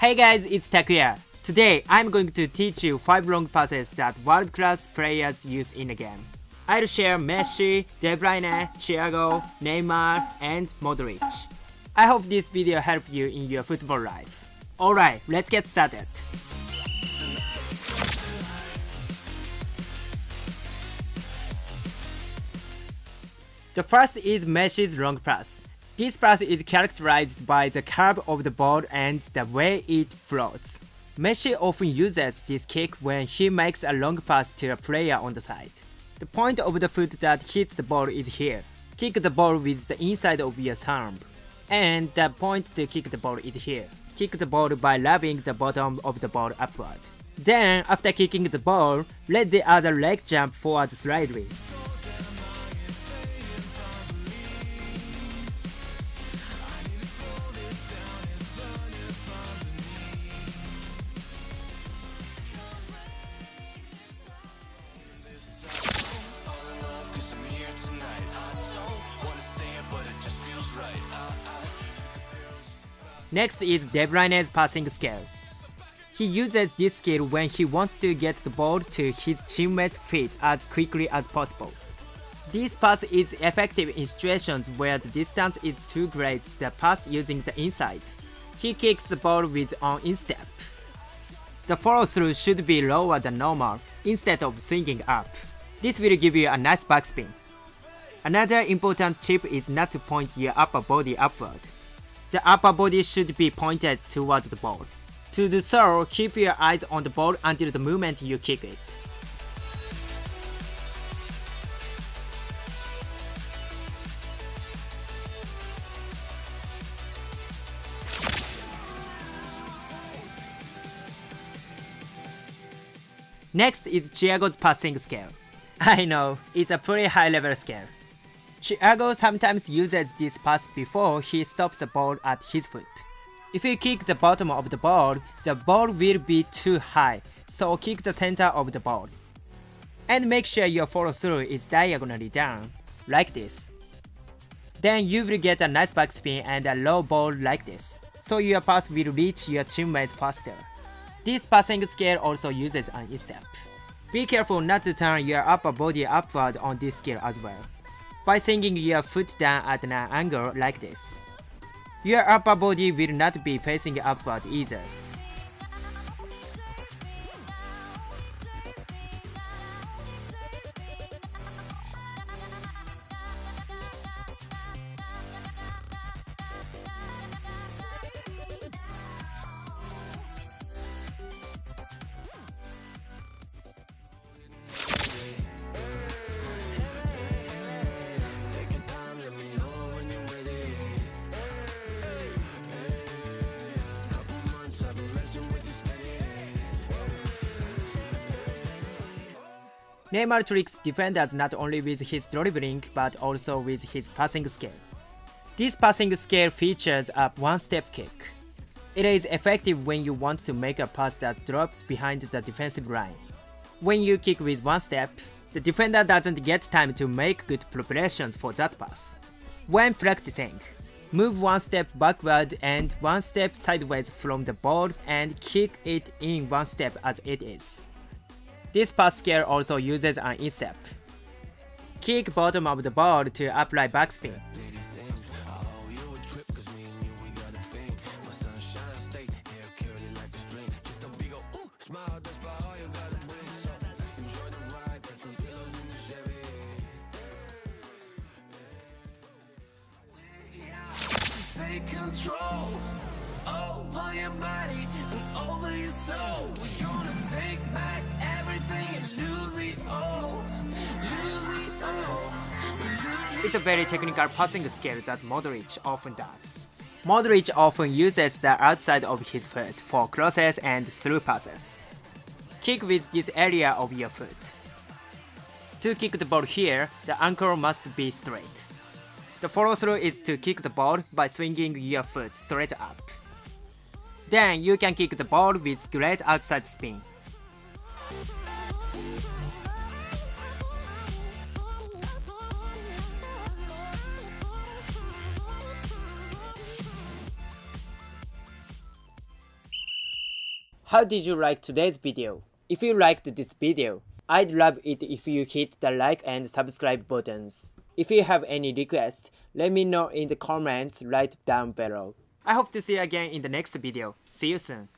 Hey guys, it's Takuya. Today, I'm going to teach you 5 long passes that world-class players use in a game. I'll share Messi, De Bruyne, Thiago, Neymar, and Modric. I hope this video helps you in your football life. Alright, let's get started. The first is Messi's long pass. This pass is characterized by the curve of the ball and the way it floats. Messi often uses this kick when he makes a long pass to a player on the side. The point of the foot that hits the ball is here. Kick the ball with the inside of your thumb. And the point to kick the ball is here. Kick the ball by rubbing the bottom of the ball upward. Then, after kicking the ball, let the other leg jump forward slightly. Next is De Bruyne's passing skill. He uses this skill when he wants to get the ball to his teammate's feet as quickly as possible. This pass is effective in situations where the distance is too great to pass using the inside. He kicks the ball with an instep. The follow-through should be lower than normal instead of swinging up. This will give you a nice backspin. Another important tip is not to point your upper body upward. The upper body should be pointed towards the ball. To do so, keep your eyes on the ball until the moment you kick it. Next is Thiago's passing skill. I know, it's a pretty high level skill. Thiago sometimes uses this pass before he stops the ball at his foot. If you kick the bottom of the ball will be too high, so kick the center of the ball. And make sure your follow through is diagonally down, like this. Then you will get a nice backspin and a low ball like this, so your pass will reach your teammates faster. This passing skill also uses an instep. Be careful not to turn your upper body upward on this skill as well, by swinging your foot down at an angle like this. Your upper body will not be facing upward either. Neymar tricks defenders not only with his dribbling but also with his passing skill. This passing skill features a one-step kick. It is effective when you want to make a pass that drops behind the defensive line. When you kick with one step, the defender doesn't get time to make good preparations for that pass. When practicing, move one step backward and one step sideways from the ball and kick it in one step as it is. This pass skill also uses an instep. Kick bottom of the ball to apply backspin. Take control over your body and over your soul. We're gonna take back everything and lose it all. Lose it all. It's a very technical passing skill that Modric often does. Modric often uses the outside of his foot for crosses and through passes. Kick with this area of your foot. To kick the ball here, the ankle must be straight. The follow-through is to kick the ball by swinging your foot straight up. Then you can kick the ball with great outside spin. How did you like today's video? If you liked this video, I'd love it if you hit the like and subscribe buttons. If you have any requests, let me know in the comments right down below. I hope to see you again in the next video. See you soon.